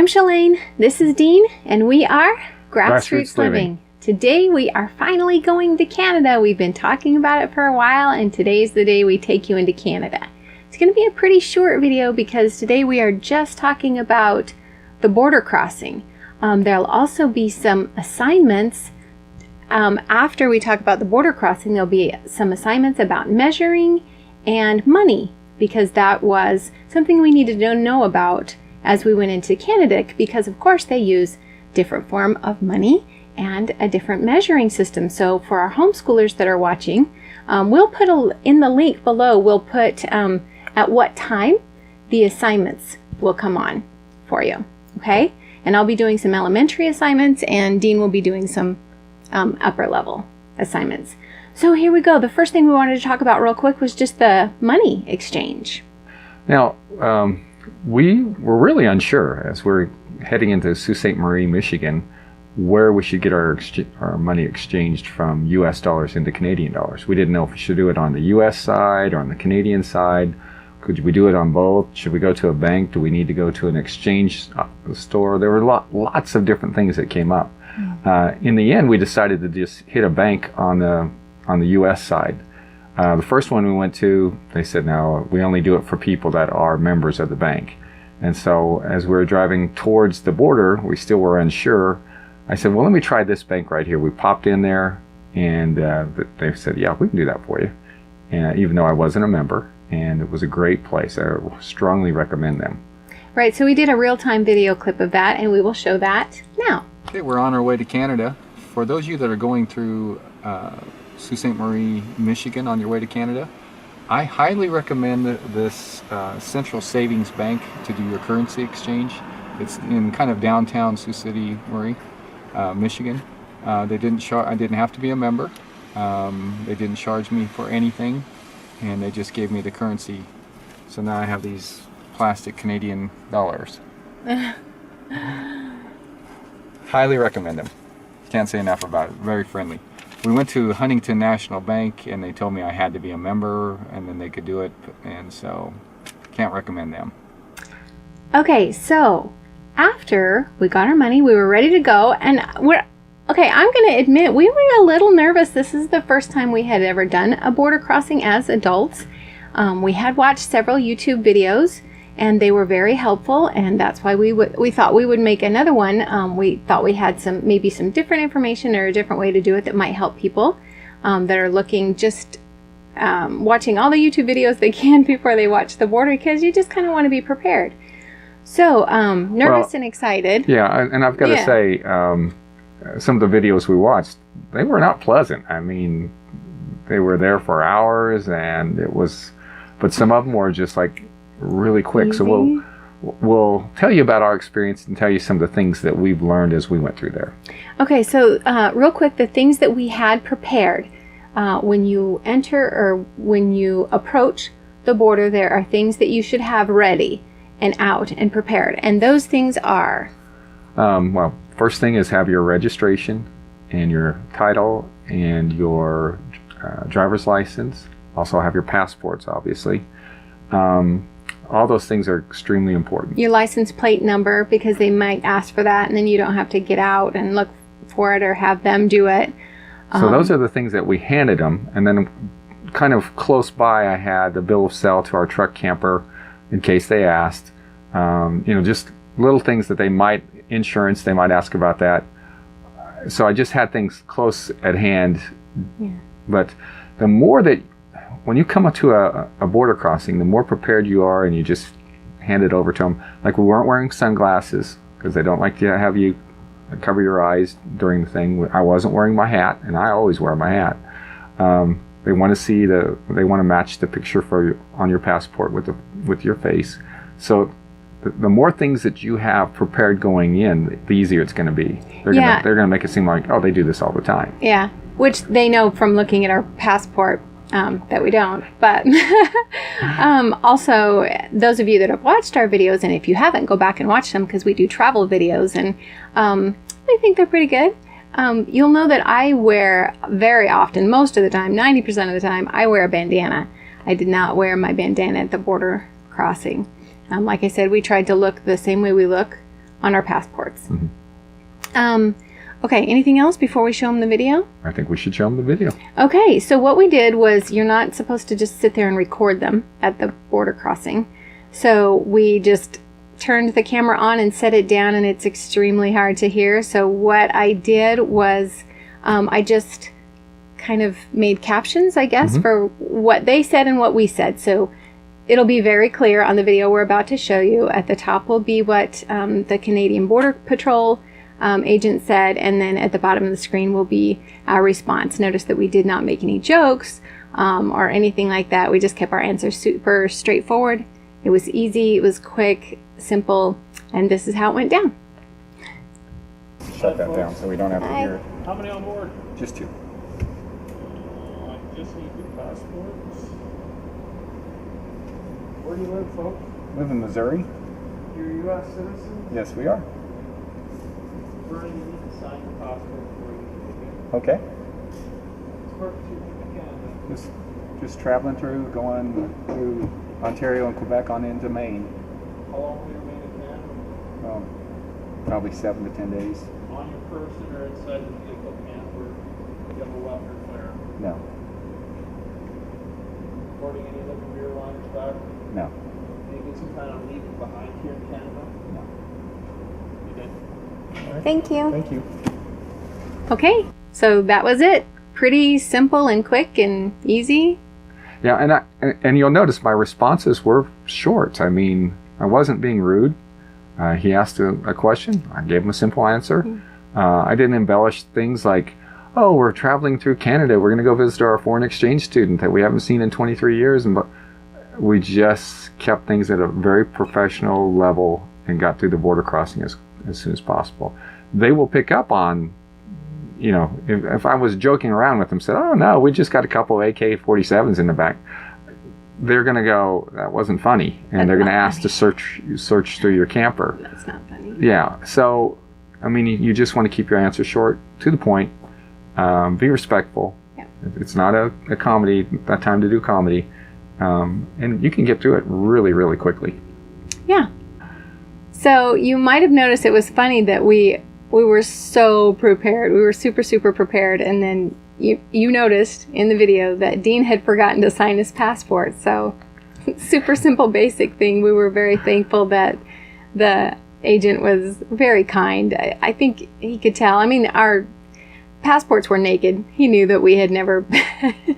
I'm Shalane, this is Dean, and we are Grassroots Living. Today we are finally going to Canada. We've been talking about it for a while, and today's the day we take you into Canada. It's going to be a pretty short video because today we are just talking about the border crossing. There'll also be some assignments. After we talk about the border crossing, there'll be some assignments about measuring and money, because that was something we needed to know about as we went into Canada, because of course they use different form of money and a different measuring system. So for our homeschoolers that are watching, we'll put in the link below, we'll put at what time the assignments will come on for you, okay? And I'll be doing some elementary assignments, and Dean will be doing some upper level assignments. So here we go. The first thing we wanted to talk about real quick was just the money exchange. Now, we were really unsure as we're heading into Sault Ste. Marie, Michigan, where we should get our money exchanged from U.S. dollars into Canadian dollars. We didn't know if we should do it on the U.S. side or on the Canadian side. Could we do it on both? Should we go to a bank? Do we need to go to an exchange store? There were lots of different things that came up. In the end, we decided to just hit a bank on the U.S. side. The first one we went to, they said, no, we only do it for people that are members of the bank. And so as we were driving towards the border, we still were unsure. I said, well, let me try this bank right here. We popped in there, and they said, yeah, we can do that for you. And even though I wasn't a member, and it was a great place. I strongly recommend them. Right, so we did a real-time video clip of that, and we will show that now. Okay, we're on our way to Canada. For those of you that are going through Sault Ste. Marie, Michigan on your way to Canada, I highly recommend this Central Savings Bank to do your currency exchange. It's in kind of downtown Sault Ste. Marie, Michigan. I didn't have to be a member. They didn't charge me for anything, and they just gave me the currency. So now I have these plastic Canadian dollars. Highly recommend them. Can't say enough about it. Very friendly. We went to Huntington National Bank, and they told me I had to be a member, and then they could do it, and so can't recommend them. Okay, so after we got our money, we were ready to go, and I'm going to admit we were a little nervous. This is the first time we had ever done a border crossing as adults. We had watched several YouTube videos, and they were very helpful, and that's why we thought we would make another one. We thought we had maybe some different information or a different way to do it that might help people that are looking, just watching all the YouTube videos they can before they watch the border, because you just kind of want to be prepared. So nervous and excited. Yeah, and I've got to say, some of the videos we watched, they were not pleasant. I mean, they were there for hours, and but some of them were just like really quick. Easy. So we'll tell you about our experience and tell you some of the things that we've learned as we went through there. Okay, so real quick, the things that we had prepared when you enter or when you approach the border, there are things that you should have ready and out and prepared, and those things are well, first thing is have your registration and your title and your driver's license. Also have your passports, obviously. All those things are extremely important. Your license plate number, because they might ask for that, and then you don't have to get out and look for it or have them do it. So those are the things that we handed them, and then kind of close by I had the bill of sale to our truck camper in case they asked. Just little things that insurance, they might ask about that. So I just had things close at hand. Yeah. But the more that when you come up to a border crossing, the more prepared you are, and you just hand it over to them. Like, we weren't wearing sunglasses because they don't like to have you cover your eyes during the thing. I wasn't wearing my hat, and I always wear my hat. They want to match the picture on your passport with your face. So the more things that you have prepared going in, the easier it's going to be. They're going to make it seem like, oh, they do this all the time. Yeah, which they know from looking at our passport. That we don't, but also those of you that have watched our videos, and if you haven't, go back and watch them, because we do travel videos, and I think they're pretty good. You'll know that I wear very often, most of the time, 90% of the time, I wear a bandana. I did not wear my bandana at the border crossing. Like I said, we tried to look the same way we look on our passports. Mm-hmm. Okay, anything else before we show them the video? I think we should show them the video. Okay, so what we did was, you're not supposed to just sit there and record them at the border crossing. So we just turned the camera on and set it down, and it's extremely hard to hear. So what I did was I just kind of made captions, I guess, for what they said and what we said. So it'll be very clear on the video we're about to show you. At the top will be what the Canadian Border Patrol agent said, and then at the bottom of the screen will be our response. Notice that we did not make any jokes or anything like that. We just kept our answers super straightforward. It was easy, it was quick, simple, and this is how it went down. Shut that down so we don't have to hear it. How many on board? Just 2. I just need your passports. Where do you live, folks? Live in Missouri? You're a U.S. citizen? Yes, we are. Bernie, you need to sign your passport before you leave. Okay. It's perfect you to Canada. Just traveling through, going through Ontario and Quebec on into Maine. How long will you remain in Canada? Probably 7 to 10 days. On your person or inside the vehicle camper, do you have a weapon or flare? No. Reporting any liquor, beer, wine, or tobacco? No. Do you get some kind of leaving behind here in Canada? No. You did? Thank you. Thank you. Okay, so that was it. Pretty simple and quick and easy. Yeah, and you'll notice my responses were short. I mean, I wasn't being rude. He asked a question. I gave him a simple answer. I didn't embellish things like, oh, we're traveling through Canada. We're going to go visit our foreign exchange student that we haven't seen in 23 years. And we just kept things at a very professional level and got through the border crossing as soon as possible. They will pick up on, you know, if I was joking around with them, said, oh, no, we just got a couple of AK-47s in the back. They're going to go, that wasn't funny. And they're going to ask to search through your camper. That's not funny. Yeah. So, I mean, you just want to keep your answer short, to the point, be respectful. Yeah. It's not a comedy, a time to do comedy. And you can get through it really, really quickly. Yeah. So you might have noticed it was funny that we were so prepared. We were super, super prepared. And then you noticed in the video that Dean had forgotten to sign his passport. So super simple, basic thing. We were very thankful that the agent was very kind. I think he could tell. I mean, our passports were naked. He knew that we had never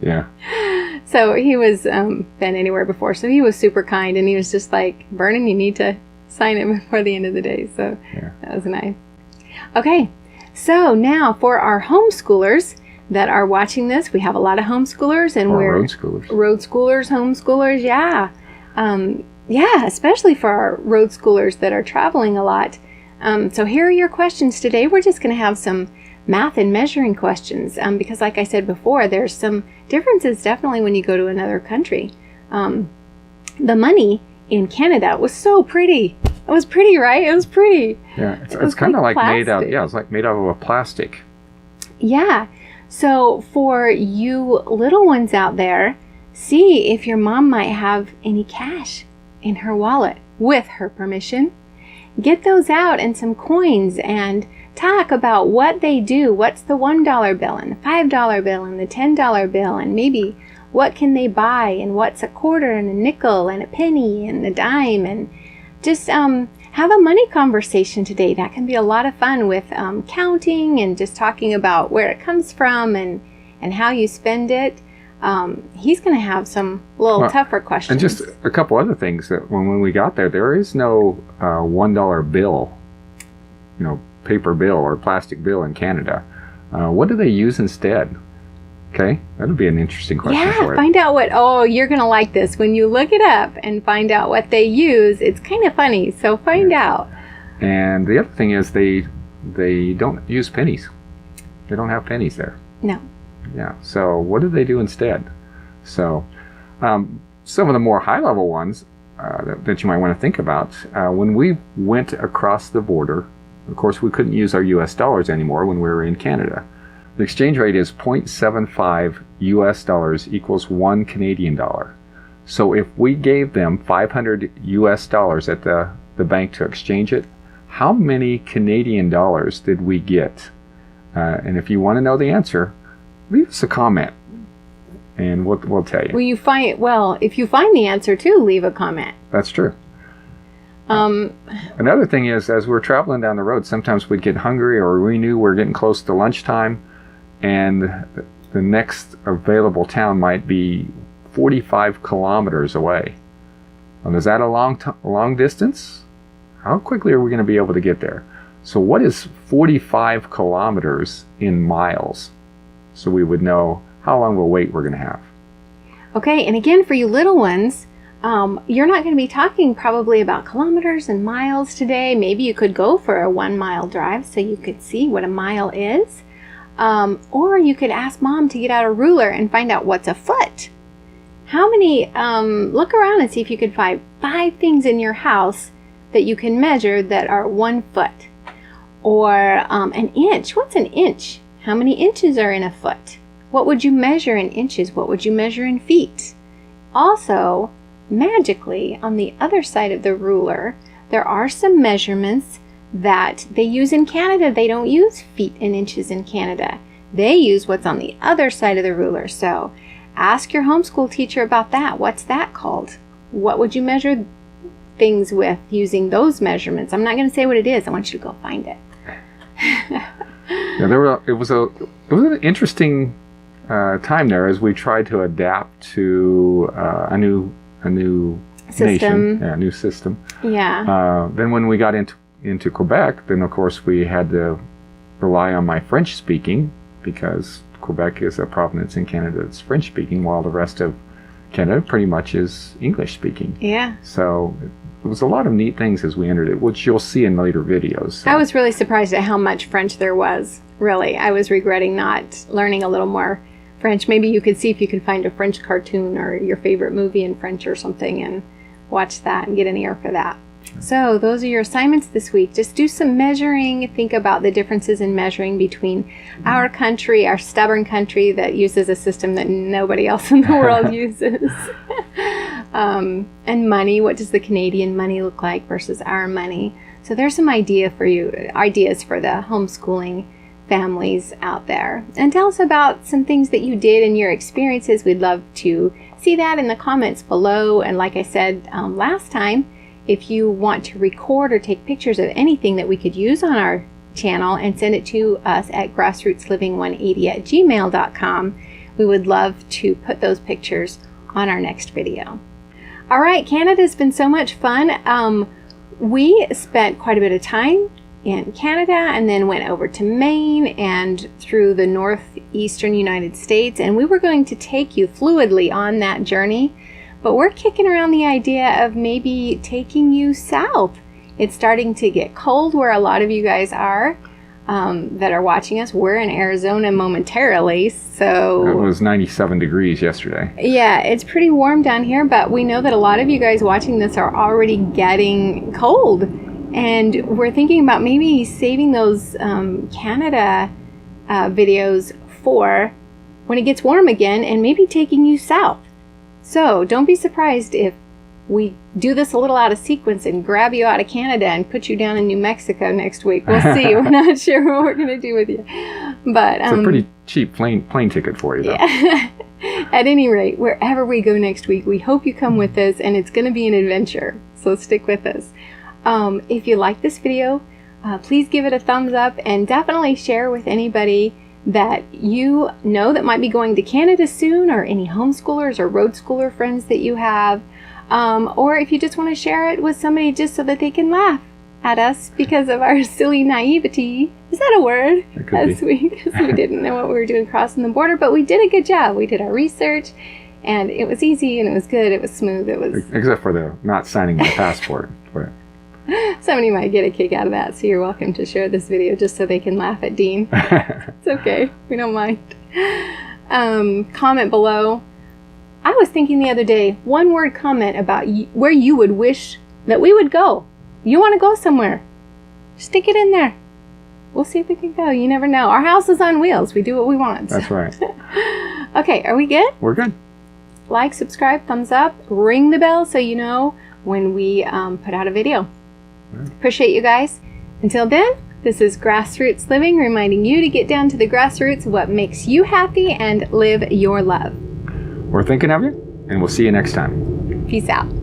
Yeah. So he was been anywhere before. So he was super kind, and he was just like, Vernon, you need to sign it before the end of the day. So Yeah. that was nice. Okay, so now for our homeschoolers that are watching this, we have a lot of homeschoolers, and Or we're roadschoolers. homeschoolers, yeah. Yeah, especially for our road schoolers that are traveling a lot. So here are your questions today. We're just going to have some math and measuring questions because, like I said before, there's some differences definitely when you go to another country. The money in Canada was so pretty. It was pretty, right? It was pretty. Yeah, It it's was kind of like made out. plastic. Yeah, it's like made out of a plastic. Yeah. So for you little ones out there, see if your mom might have any cash in her wallet with her permission. Get those out and some coins and talk about what they do. What's the $1 bill and the $5 bill and the $10 bill, and maybe what can they buy, and what's a quarter and a nickel and a penny and a dime, and just have a money conversation today. That can be a lot of fun with counting and just talking about where it comes from and how you spend it. He's going to have some little tougher questions. And just a couple other things that when we got there is no $1 bill, you know, paper bill or plastic bill in Canada. What do they use instead? Okay, that'll be an interesting question for Yeah, you. find out what, you're going to like this. When you look it up and find out what they use, it's kind of funny, so find out. And the other thing is they don't use pennies. They don't have pennies there. No. Yeah, so what do they do instead? So some of the more high-level ones that you might want to think about, when we went across the border, of course we couldn't use our US dollars anymore when we were in Canada. The exchange rate is 0.75 US dollars equals 1 Canadian dollar. So if we gave them 500 US dollars at the bank to exchange it how many Canadian dollars did we get? And if you want to know the answer, leave us a comment, and we'll tell you. If you find the answer too, leave a comment. That's true. Another thing is, as we're traveling down the road, sometimes we'd get hungry, or we knew we're getting close to lunchtime, and the next available town might be 45 kilometers away. Is that a long distance? How quickly are we going to be able to get there? So what is 45 kilometers in miles? So we would know how long of a wait we're going to have. Okay, and again, for you little ones, you're not going to be talking probably about kilometers and miles today. Maybe you could go for a 1 mile drive so you could see what a mile is. Or you could ask Mom to get out a ruler and find out what's a foot. How many, look around and see if you could find 5 things in your house that you can measure that are 1 foot. Or an inch. What's an inch? How many inches are in a foot? What would you measure in inches? What would you measure in feet? Also, magically, on the other side of the ruler, there are some measurements that they use in Canada. They don't use feet and inches in Canada. They use what's on the other side of the ruler. So ask your homeschool teacher about that. What's that called? What would you measure things with using those measurements? I'm not going to say what it is. I want you to go find it. Yeah, it was an interesting time there as we tried to adapt to a new System. nation, a new system. Yeah. Then when we got into Quebec, then of course we had to rely on my French speaking, because Quebec is a province in Canada that's French speaking, while the rest of Canada pretty much is English speaking. Yeah. So it was a lot of neat things as we entered it, which you'll see in later videos. So. I was really surprised at how much French there was. Really, I was regretting not learning a little more French. Maybe you could see if you could find a French cartoon or your favorite movie in French or something and watch that and get an ear for that. So those are your assignments this week. Just do some measuring. Think about the differences in measuring between our country, our stubborn country that uses a system that nobody else in the world uses. And money. What does the Canadian money look like versus our money? So there's some ideas for the homeschooling families out there. And tell us about some things that you did and your experiences. We'd love to see that in the comments below. And like I said last time, if you want to record or take pictures of anything that we could use on our channel and send it to us at grassrootsliving180@gmail.com, we would love to put those pictures on our next video. All right, Canada's been so much fun. We spent quite a bit of time in Canada and then went over to Maine and through the northeastern United States, and we were going to take you fluidly on that journey. But we're kicking around the idea of maybe taking you south. It's starting to get cold where a lot of you guys are that are watching us. We're in Arizona momentarily, so... It was 97 degrees yesterday. Yeah, it's pretty warm down here, but we know that a lot of you guys watching this are already getting cold. And we're thinking about maybe saving those Canada videos for when it gets warm again and maybe taking you south. So don't be surprised if we do this a little out of sequence and grab you out of Canada and put you down in New Mexico next week. We'll see. We're not sure what we're going to do with you. But it's a pretty cheap plane ticket for you, though. Yeah. At any rate, wherever we go next week, we hope you come with us, and it's going to be an adventure. So stick with us. If you like this video, please give it a thumbs up and definitely share with anybody that you know that might be going to Canada soon, or any homeschoolers or road schooler friends that you have, or if you just want to share it with somebody just so that they can laugh at us because of our silly naivety. Is that a word? It could be. We didn't know what we were doing crossing the border, but we did a good job. We did our research, and it was easy, and it was good, it was smooth, it was... Except for the not signing my passport. But... Somebody might get a kick out of that, so you're welcome to share this video just so they can laugh at Dean. It's okay. We don't mind. Comment below. I was thinking the other day, one word comment about where you would wish that we would go. You want to go somewhere, stick it in there. We'll see if we can go. You never know. Our house is on wheels. We do what we want. That's right. Okay, are we good? We're good. Like, subscribe, thumbs up, ring the bell so you know when we put out a video. Appreciate you guys. Until then, this is Grassroots Living, reminding you to get down to the grassroots of what makes you happy and live your love. We're thinking of you, and we'll see you next time. Peace out.